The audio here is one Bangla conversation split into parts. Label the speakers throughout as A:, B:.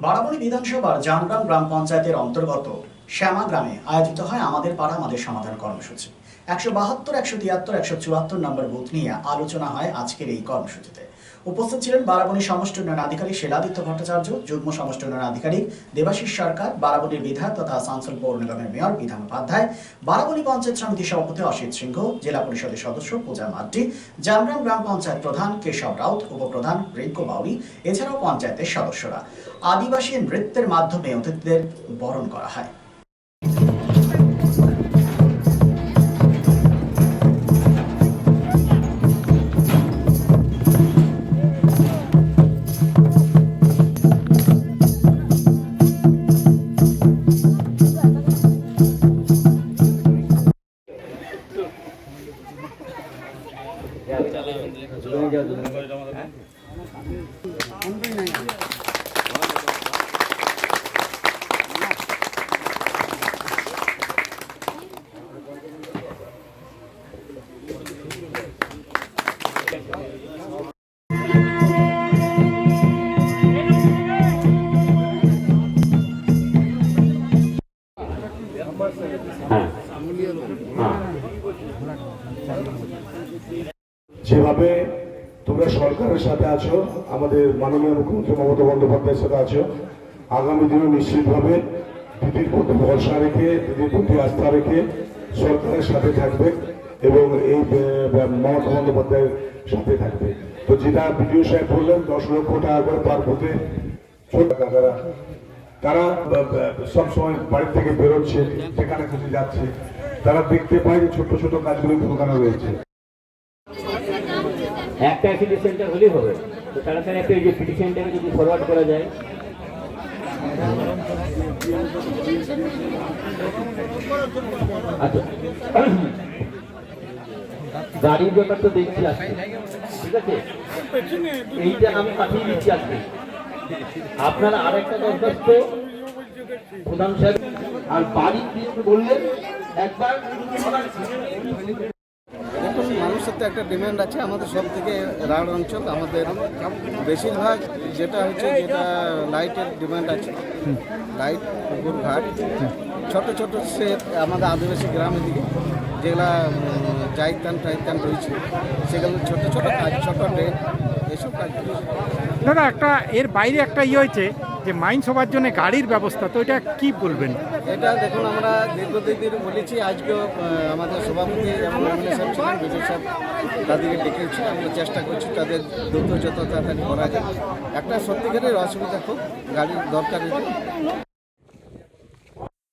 A: বারাবণী বিধানসভার জামগ্রাম গ্রাম পঞ্চায়েতের অন্তর্গত শ্যামা গ্রামে আয়োজিত হয় আমাদের পাড়া আমাদের সমাধান কর্মসূচি। 172, 173, 174 নম্বর বুথ নিয়ে আলোচনা হয় আজকের এই কর্মসূচিতে। উপস্থিত ছিলেন বারাবণী সমষ্টি উন্নয়ন আধিকারিক শিলাদিত্য ভট্টাচার্য, যুগ্ম সমষ্টি উন্নয়ন আধিকারিক দেবাশিস সরকার, বারাবণীর বিধায়ক তথা আসানসোল পৌর নিগমের মেয়র বিধান উপাধ্যায়, বারাবণী পঞ্চায়েত সমিতির সভাপতি অসিত সিংহ, জেলা পরিষদের সদস্য পূজা মাড্ডি, জামগ্রাম গ্রাম পঞ্চায়েত প্রধান কেশব রাউত, উপপ্রধান রিঙ্কু বাউরি, এছাড়াও পঞ্চায়েতের সদস্যরা। আদিবাসী নৃত্যের মাধ্যমে অতিথিদের বরণ করা হয়।
B: যেভাবে তোমরা সরকারের সাথে আছো, আমাদের মাননীয় মুখ্যমন্ত্রী মমতা বন্দ্যোপাধ্যায়ের সাথে আছো, আগামী দিনে নিশ্চিতভাবে দিদির প্রতি ভরসা রেখে, দিদির প্রতি আস্থা রেখে সরকারের সাথে থাকবে এবং এই মমতা বন্দ্যোপাধ্যায়ের সাথে থাকবে। তো যেটা বিডিও সাহেব বললেন 10 লক্ষ টাকা করে পার বুথে ছোট কাকারা, তারা সবসময় বাড়ি থেকে বেরোচ্ছে, যেখানে খুশি যাচ্ছে, তারা দেখতে পায় যে ছোট ছোট কাজগুলো দোকানে রয়েছে।
C: একটা সিটি সেন্টার হলেই হবে, তো তাড়াতাড়ি একটা এই যে সিটি সেন্টারে যদি ফরওয়ার্ড করা যায়। আচ্ছা, গাড়ির ব্যাপার তো দেখছি আজকে, ঠিক আছে, এইটা আমি পাঠিয়ে দিচ্ছি আজকে। আপনারা আরেকটা দরখাস্ত প্রধান সাহেব আর বাড়ি বললেন একবার।
D: এখন মানুষের তো একটা ডিমান্ড আছে, আমাদের সব থেকে রাঢ় অঞ্চল, আমাদের বেশিরভাগ যেটা হচ্ছে যেটা লাইটের ডিমান্ড আছে, লাইট, পুকুর ঘাট, ছোট ছোট সেট আমাদের আদিবাসী গ্রামের দিকে যেগুলা জাইতান টাইতান রয়েছে, সেগুলো ছোট ছোট কাজ, ছোট ড্রেন, এসব কাজ।
E: দাদা, একটা এর বাইরে একটা হয়েছে যে মাইন সবার জন্য গাড়ির ব্যবস্থা, তো এটা কি বলবেন?
D: এটা দেখুন, আমরা দীর্ঘদিন বলেছি, আজকেও আমাদের সভাপতি এবং এমএলএ সাহেব ছিলেন, বিজয় সাহেব, তাদেরকে ডেকেছি, আমরা চেষ্টা করছি তাদের দ্রুত যত তাড়াতাড়ি করা যায়। একটা সত্যিকারের অসুবিধা, খুব গাড়ির দরকার।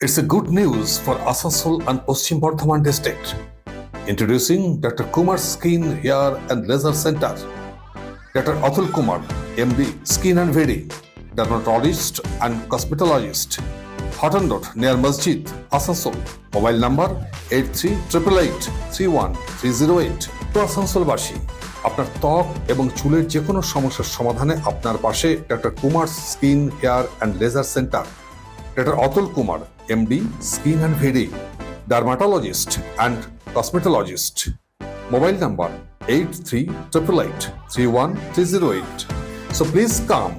F: It's a good news for Asansol and Paschim Bardhaman district. Introducing Dr. Kumar Skin Hair and Laser Center. Dr. Atul Kumar, MD, Skin and Very, dermatologist and cosmetologist. Hotton Road near Masjid, Asansol. Mobile number 8388831308. তো আসানসোলবাসী, আপনার ত্বক এবং চুলের যে কোনো সমস্যার সমাধানে আপনার পাশে doctor Kumar skin hair and laser centre. Doctor Atul Kumar, MD, Skin and Very, dermatologist and cosmetologist. Mobile number 8388831308. So please come.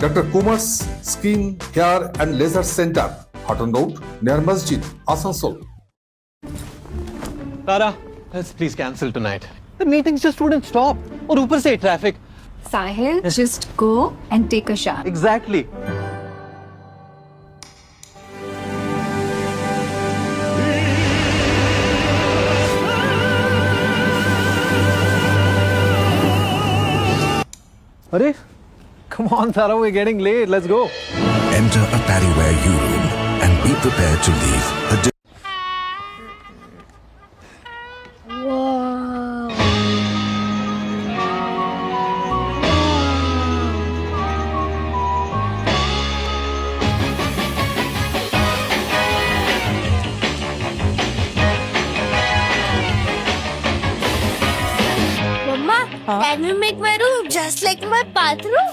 F: Dr. Kumar's Skin, Hair and Laser Center, Hotton Road near Masjid, Asansol.
G: Tara, let's please cancel tonight. The meetings just wouldn't stop. Or ऊपर से traffic.
H: Sahil, just go and take a shower.
G: Exactly. Arey, come on, Tara, we're getting late. Let's go.
I: Enter a Pariware U-Room and be prepared to leave a
J: Mama, can you make my room just like my bathroom?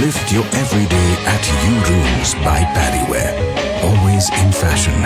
I: Lift your everyday at U-Rooms by Pariware. Always in fashion.